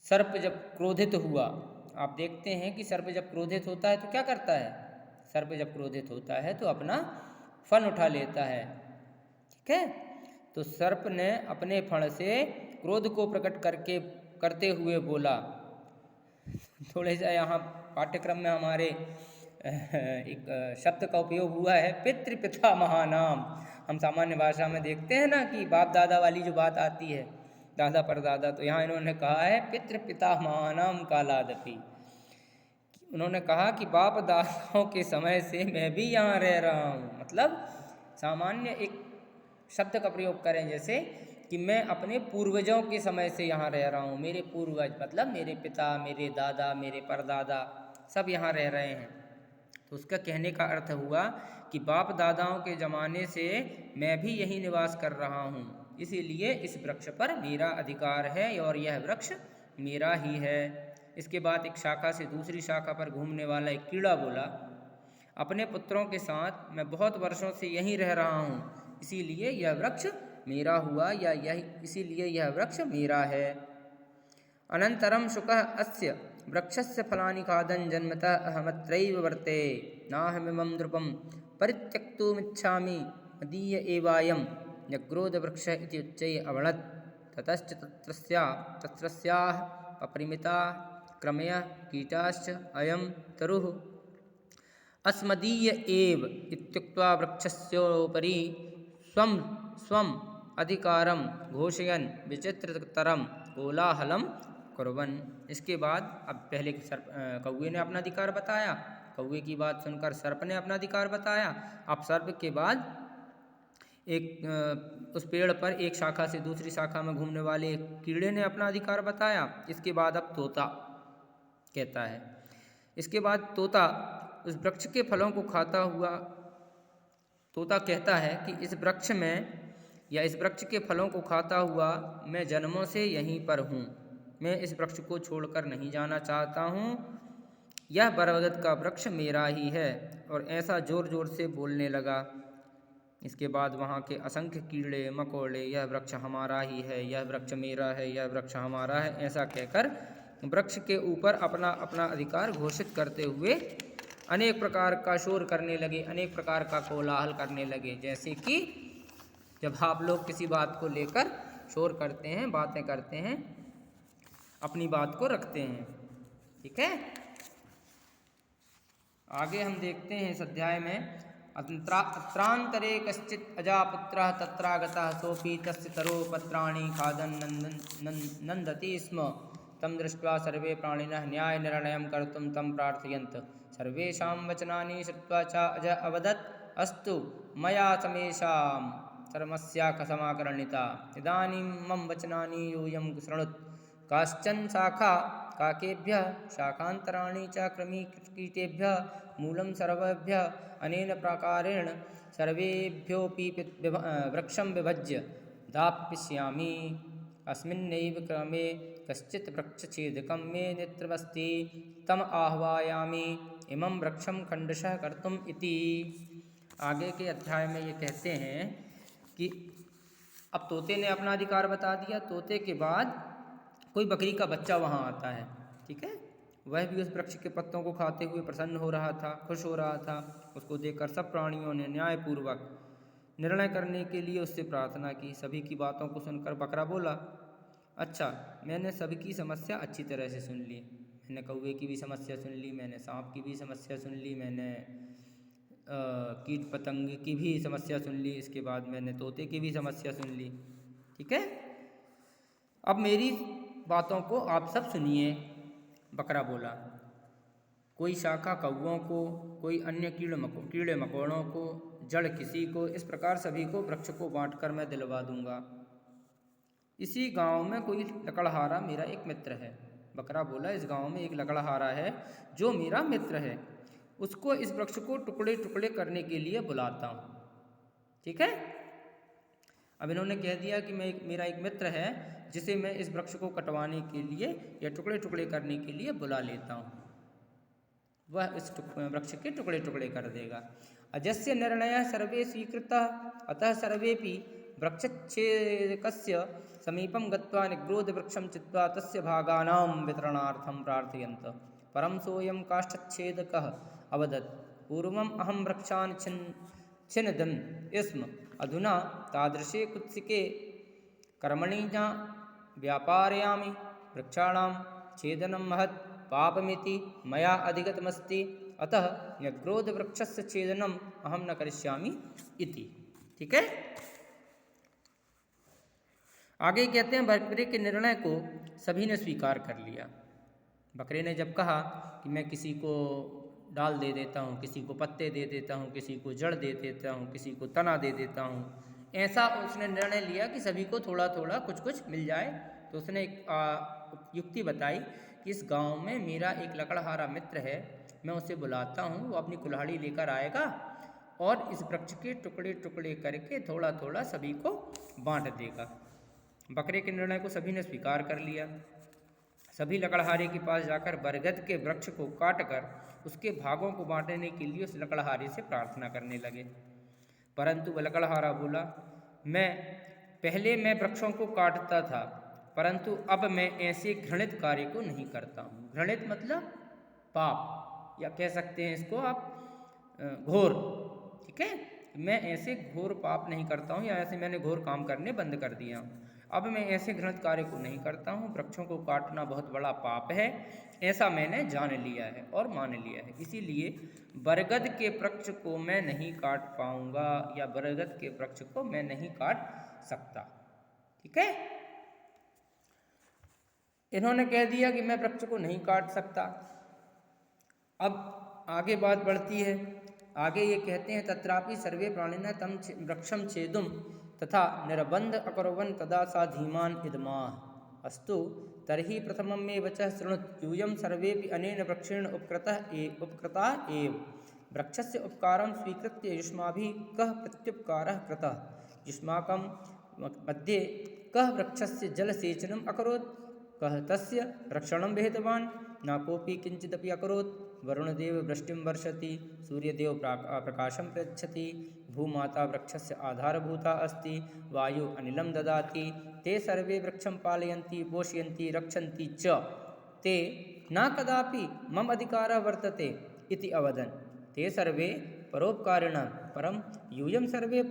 सर्प जब क्रोधित हुआ, आप देखते हैं कि सर्प जब क्रोधित होता है तो क्या करता है? सर्प जब क्रोधित होता है तो अपना फन उठा लेता है, ठीक है। तो सर्प ने अपने फण से क्रोध को प्रकट करते हुए बोला। थोड़े सा यहाँ पाठ्यक्रम में हमारे एक शब्द का उपयोग हुआ है, पितृ पिता महानाम। हम सामान्य भाषा में देखते हैं ना कि बाप दादा वाली जो बात आती है, दादा परदादा, तो यहाँ इन्होंने कहा है पितृ पिता महानाम कालादपि। उन्होंने कहा कि बाप दादाओं के समय से मैं भी यहाँ रह रहा हूँ। मतलब सामान्य एक शब्द का प्रयोग करें जैसे कि मैं अपने पूर्वजों के समय से यहाँ रह रहा हूँ। मेरे पूर्वज मतलब मेरे पिता, मेरे दादा, मेरे परदादा सब यहाँ रह रहे हैं। तो उसका कहने का अर्थ हुआ कि बाप दादाओं के ज़माने से मैं भी यहीं निवास कर रहा हूँ, इसीलिए इस वृक्ष पर मेरा अधिकार है और यह वृक्ष मेरा ही है। इसके बाद एक शाखा से दूसरी शाखा पर घूमने वाला एक कीड़ा बोला, अपने पुत्रों के साथ मैं बहुत वर्षों से यहीं रह रहा हूँ, इसीलिए यह वृक्ष मेरा हुआ, या इसीलिए यह वृक्ष मेरा है। अनंतरम शुकः अस्य वृक्षस्य फलानि खादन् जन्मतः अहमत्रैव वर्ते नाहमिमं नृपं परित्यक्तुमिच्छामि मदीय एवायं न्यग्रोधवृक्षः इति उच्चैः अवणत्। ततश्च तत्रस्याः अपरिमिताः क्रमयः कीटाश्च अयं तरुः अस्मदीय एव इत्युक्त्वा वृक्षस्योपरि स्वम् अधिकारं घोषयन् विचित्रतरं कोलाहलं कुर्वन्। इसके बाद अब पहले कौवे ने अपना अधिकार बताया, कौवे की बात सुनकर सर्प ने अपना अधिकार बताया। अब सर्प के बाद उस पेड़ पर एक शाखा से दूसरी शाखा में घूमने वाले एक कीड़े ने अपना अधिकार बताया। इसके बाद अब तोता कहता है, इसके बाद तोता उस वृक्ष के फलों को खाता हुआ तोता कहता है कि इस वृक्ष में या इस वृक्ष के फलों को खाता हुआ मैं जन्मों से यहीं पर हूँ, मैं इस वृक्ष को छोड़कर नहीं जाना चाहता हूँ, यह बरगद का वृक्ष मेरा ही है। और ऐसा ज़ोर ज़ोर से बोलने लगा। इसके बाद वहाँ के असंख्य कीड़े मकोड़े यह वृक्ष हमारा ही है, यह वृक्ष मेरा है, यह वृक्ष हमारा है, ऐसा कहकर वृक्ष के ऊपर अपना अपना अधिकार घोषित करते हुए अनेक प्रकार का शोर करने लगे, अनेक प्रकार का कोलाहल करने लगे। जैसे कि जब आप लोग किसी बात को लेकर शोर करते हैं, बातें करते हैं, अपनी बात को रखते हैं, ठीक है। आगे हम देखते हैं इस अध्याय में, अत्रांतरे कश्चित् अजापुत्रः तत्रागतः सोऽपि तस्य तरोपत्राणि खादन् नन्दति स्म। तं दृष्ट्वा सर्वे प्राणिनः न्यायनिर्णयं कर्तुं तं प्रार्थयन्तः। सर्वेषां वचनानि श्रुत्वा च अज अवदत्, अस्तु मया समेषां धर्मस्या समाकर्णिता, इदानीं मम वचनानि यूयं शृणुत। काश्चन शाखा काकेभ्यः शाखान्तराणि च कृमिकीटेभ्यः मूलं सर्वेभ्यः अनेन प्रकारेण सर्वेभ्योऽपि वृक्षं विभज्य दाप्यिष्यामि। अस्मिन्नैव क्रमे कश्चित् वृक्षच्छेदकं मे नेत्रमस्ति, तम आह्वयामि इमं वृक्षं खण्डशः कर्तुम् इति। आगे के अध्याय में ये कहते हैं कि अब तोते ने अपना अधिकार बता दिया। तोते के बाद कोई बकरी का बच्चा वहाँ आता है, ठीक है। वह भी उस वृक्ष के पत्तों को खाते हुए प्रसन्न हो रहा था, खुश हो रहा था। उसको देखकर सब प्राणियों ने न्यायपूर्वक निर्णय करने के लिए उससे प्रार्थना की। सभी की बातों को सुनकर बकरा बोला, अच्छा, मैंने सभी की समस्या अच्छी तरह से सुन ली। मैंने कौवे की भी समस्या सुन ली, मैंने सांप की भी समस्या सुन ली, मैंने कीट पतंग की भी समस्या सुन ली, इसके बाद मैंने तोते की भी समस्या सुन ली, ठीक है। अब मेरी बातों को आप सब सुनिए। बकरा बोला, कोई शाखा कौवों को, कोई अन्य कीड़े मकोड़ों को, जड़ किसी को, इस प्रकार सभी को वृक्ष को बांटकर मैं दिलवा दूंगा। इसी गांव में कोई लकड़हारा मेरा एक मित्र है। बकरा बोला, इस गांव में एक लकड़हारा है जो मेरा मित्र है, उसको इस वृक्ष को टुकड़े टुकड़े करने के लिए बुलाता हूँ, ठीक है। अब इन्होंने कह दिया कि मेरा एक मित्र है जिसे मैं इस वृक्ष को कटवाने के लिए या टुकड़े टुकड़े करने के लिए बुला लेता हूँ, वह इस वृक्ष के टुकड़े टुकड़े कर देगा। अजस्य निर्णयः सर्वे स्वीकृतः, अतः सर्वेपि वृक्षच्छेदकस्य समीपं गत्वा निग्रोधवृक्षं चित्वा तस्य भागानां वितरणार्थं प्रार्थयन्त। परं सोऽयं काष्ठच्छेदकः अवदत्, पूर्वम् अहं वृक्षान् छिन्नदं स्म, अधुना तादृशे कुत्सिके कर्मणि न व्यापारयामि। वृक्षाणां छेदनं महत् पापमिति मया अधिगतमस्ति, अतः न्यग्रोधवृक्षस्य छेदनम् अहं न करिष्यामि इति। ठीक है। आगे कहते हैं, बकरे के निर्णय को सभी ने स्वीकार कर लिया। बकरे ने जब कहा कि मैं किसी को डाल दे देता हूँ, किसी को पत्ते दे देता हूँ, किसी को जड़ दे देता हूँ, किसी को तना दे देता हूँ, ऐसा उसने निर्णय लिया कि सभी को थोड़ा थोड़ा कुछ कुछ मिल जाए। तो उसने एक युक्ति बताई कि इस गांव में मेरा एक लकड़हारा मित्र है, मैं उसे बुलाता हूँ, वो अपनी कुल्हाड़ी लेकर आएगा और इस वृक्ष के टुकड़े टुकड़े करके थोड़ा थोड़ा सभी को बांट देगा। बकरे के निर्णय को सभी ने स्वीकार कर लिया। सभी लकड़हारे के पास जाकर बरगद के वृक्ष को काटकर उसके भागों को बांटने के लिए उस लकड़हारे से प्रार्थना करने लगे। परंतु वह लकड़हारा बोला, पहले मैं वृक्षों को काटता था, परंतु अब मैं ऐसे घृणित कार्य को नहीं करता हूँ। घृणित मतलब पाप, या कह सकते हैं इसको आप घोर। ठीक है, मैं ऐसे घोर पाप नहीं करता हूँ, या ऐसे मैंने घोर काम करने बंद कर दिया हूँ। अब मैं ऐसे घृणित कार्य को नहीं करता हूँ। वृक्षों को काटना बहुत बड़ा पाप है, ऐसा मैंने जान लिया है और मान लिया है। इसीलिए बरगद के वृक्ष को मैं नहीं काट पाऊंगा, या बरगद के वृक्ष को मैं नहीं काट सकता। ठीक है, इन्होंने कह दिया कि मैं वृक्ष को नहीं काट सकता। अब आगे बात बढ़ती है। आगे ये कहते हैं, तत्रापि सर्वे प्राणिनः तं वृक्षं छेदुं तथा निर्बन्ध अकुर्वन् तदा सा धीमान् इदमाह। अस्तु तर्हि प्रथमं मे वचः शृणुत। यूयं सर्वेपि अनेन वृक्षेण उपकृता एव। वृक्षस्य उपकारं स्वीकृत्य युष्माभिः कः प्रत्युपकारः कृतः? युष्माकं मध्ये कः वृक्षस्य जलसेचनम् अकरोत्? कः तस्य रक्षणं विहितवान्? न कोऽपि किञ्चिदपि अकरोत्। वरुणदेव वृष्टिं वर्षति, सूर्यदेव प्रकाशं प्रयच्छति, भूमाता वृक्षस्य आधारभूता अस्ति, वायु अनिलं ददाति, ते सर्वे वृक्षं पालयन्ति, पोषयन्ति, रक्षन्ति च, ते न कदापि मम अधिकारः वर्तते इति अवदन्। ते सर्वे परोपकारिणः, परं यूयं सर्वे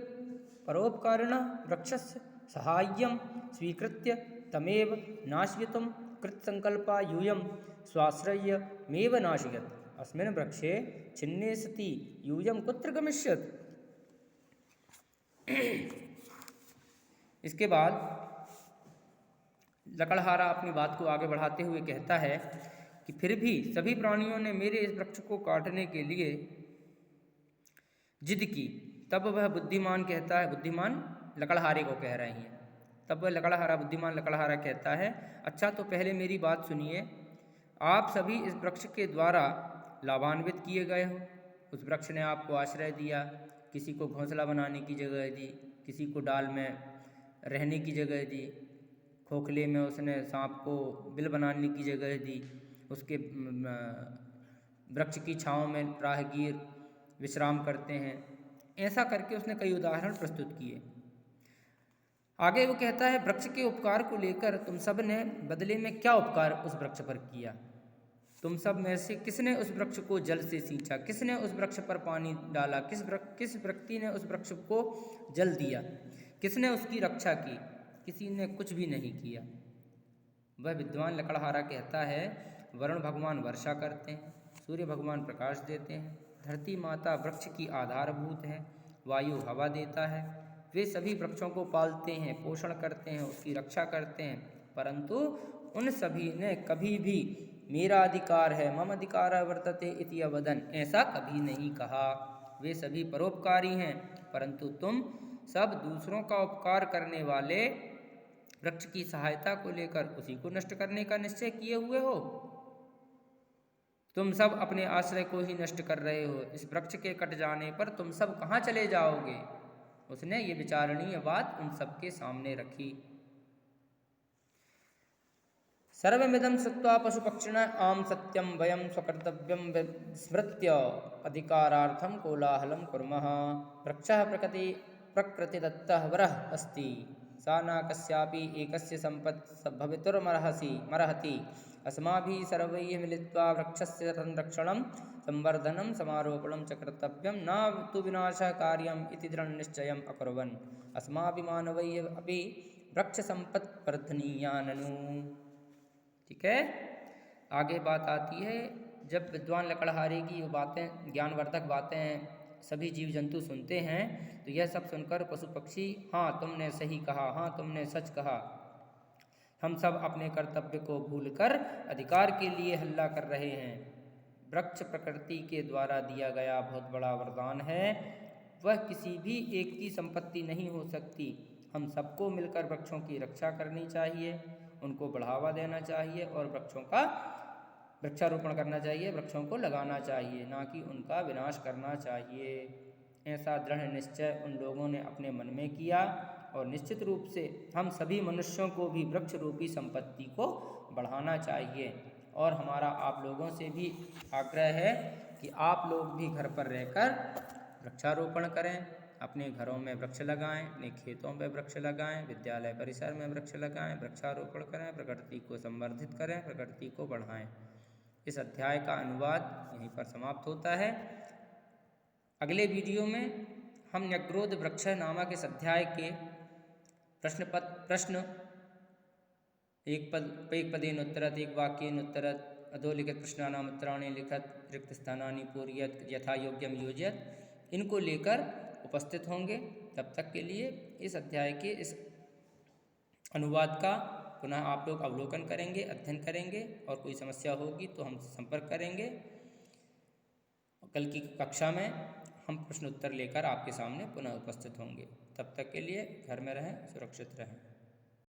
परोपकारिणः वृक्षस्य साहाय्यं स्वीकृत्य तमेव नाशयितुं कृतसङ्कल्पा यूयं स्वाश्रयमेव नाशयत्। अस्मिन् वृक्षे छिन्ने सति यूयं कुत्र गमिष्यत्? इसके बाद लकड़हारा अपनी बात को आगे बढ़ाते हुए कहता है कि फिर भी सभी प्राणियों ने मेरे इस वृक्ष को काटने के लिए जिद की। तब वह बुद्धिमान कहता है, बुद्धिमान लकड़हारे को कह रहे हैं, तब वह लकड़हारा बुद्धिमान लकड़हारा कहता है, अच्छा तो पहले मेरी बात सुनिए। आप सभी इस वृक्ष के द्वारा लाभान्वित किए गए हो। उस वृक्ष ने आपको आश्रय दिया, किसी को घोंसला बनाने की जगह दी, किसी को डाल में रहने की जगह दी, खोखले में उसने सांप को बिल बनाने की जगह दी, उसके वृक्ष की छाँव में राहगीर विश्राम करते हैं। ऐसा करके उसने कई उदाहरण प्रस्तुत किए। आगे वो कहता है, वृक्ष के उपकार को लेकर तुम सब ने बदले में क्या उपकार उस वृक्ष पर किया? तुम सब में से किसने उस वृक्ष को जल से सींचा? किसने उस वृक्ष पर पानी डाला? किस व्यक्ति ने उस वृक्ष को जल दिया? किसने उसकी रक्षा की? किसी ने कुछ भी नहीं किया। वह विद्वान लकड़हारा कहता है, वरुण भगवान वर्षा करते हैं, सूर्य भगवान प्रकाश देते हैं, धरती माता वृक्ष की आधारभूत है, वायु हवा देता है, वे सभी वृक्षों को पालते हैं, पोषण करते हैं, उसकी रक्षा करते हैं, परंतु उन सभी ने कभी भी मेरा अधिकार है, मम अधिकारः वर्तते इति अवदन्, ऐसा कभी नहीं कहा। वे सभी परोपकारी हैं, परंतु तुम सब दूसरों का उपकार करने वाले वृक्ष की सहायता को लेकर उसी को नष्ट करने का निश्चय किए हुए हो। तुम सब अपने आश्रय को ही नष्ट कर रहे हो। इस वृक्ष के कट जाने पर तुम सब कहाँ चले जाओगे? उसने ये विचारणीय बात उन सबके सामने रखी। सर्वमिदं श्रुत्वा पशुपक्षिणः आम सत्यं वयं स्वकर्तव्यं विस्मृत्य अधिकारार्थं कोलाहलं कुर्मः। वृक्षः प्रकृतिदत्तः वरः अस्ति, सा न कस्यापि एकस्य भवितुर्मर्हति। अस्माभिः सर्वैः मिलित्वा वृक्षस्य संरक्षणं संवर्धनं समारोपणं च कर्तव्यं, न तु विनाशः कार्यम् इति दृढनिश्चयम् अकुर्वन् अस्माभिः मानवैः अपि वृक्षसम्पत् वर्धनीया ननु। ठीक है, आगे बात आती है, जब विद्वान लकड़हारे की ये बातें, ज्ञानवर्धक बातें सभी जीव जंतु सुनते हैं तो यह सब सुनकर पशु पक्षी, हाँ तुमने सही कहा, हाँ तुमने सच कहा, हम सब अपने कर्तव्य को भूलकर अधिकार के लिए हल्ला कर रहे हैं। वृक्ष प्रकृति के द्वारा दिया गया बहुत बड़ा वरदान है, वह किसी भी एक की संपत्ति नहीं हो सकती। हम सबको मिलकर वृक्षों की रक्षा करनी चाहिए, उनको बढ़ावा देना चाहिए और वृक्षों का वृक्षारोपण करना चाहिए, वृक्षों को लगाना चाहिए, ना कि उनका विनाश करना चाहिए। ऐसा दृढ़ निश्चय उन लोगों ने अपने मन में किया और निश्चित रूप से हम सभी मनुष्यों को भी वृक्ष रूपी संपत्ति को बढ़ाना चाहिए। और हमारा आप लोगों से भी आग्रह है कि आप लोग भी घर पर रहकर वृक्षारोपण करें, अपने घरों में वृक्ष लगाएं, अपने खेतों में वृक्ष लगाएं, विद्यालय परिसर में वृक्ष लगाएं, वृक्षारोपण करें, प्रकृति को संवर्धित करें, प्रकृति को बढ़ाएं। इस अध्याय का अनुवाद यहीं पर समाप्त होता है। अगले वीडियो में हम न्यग्रोध वृक्ष नामक इस अध्याय के प्रश्न एक पदेन उत्तरत, एक वाक्येन उत्तरत, अधोलिखित प्रश्नानाम् उत्तराणि लिखत, रिक्त स्थानानि पूरयत, यथा योग्यम योजयत, इनको लेकर उपस्थित होंगे। तब तक के लिए इस अध्याय के इस अनुवाद का पुनः आप लोग अवलोकन करेंगे, अध्ययन करेंगे, और कोई समस्या होगी तो हम संपर्क करेंगे। कल की कक्षा में हम प्रश्न उत्तर लेकर आपके सामने पुनः उपस्थित होंगे। तब तक के लिए घर में रहें, सुरक्षित रहें।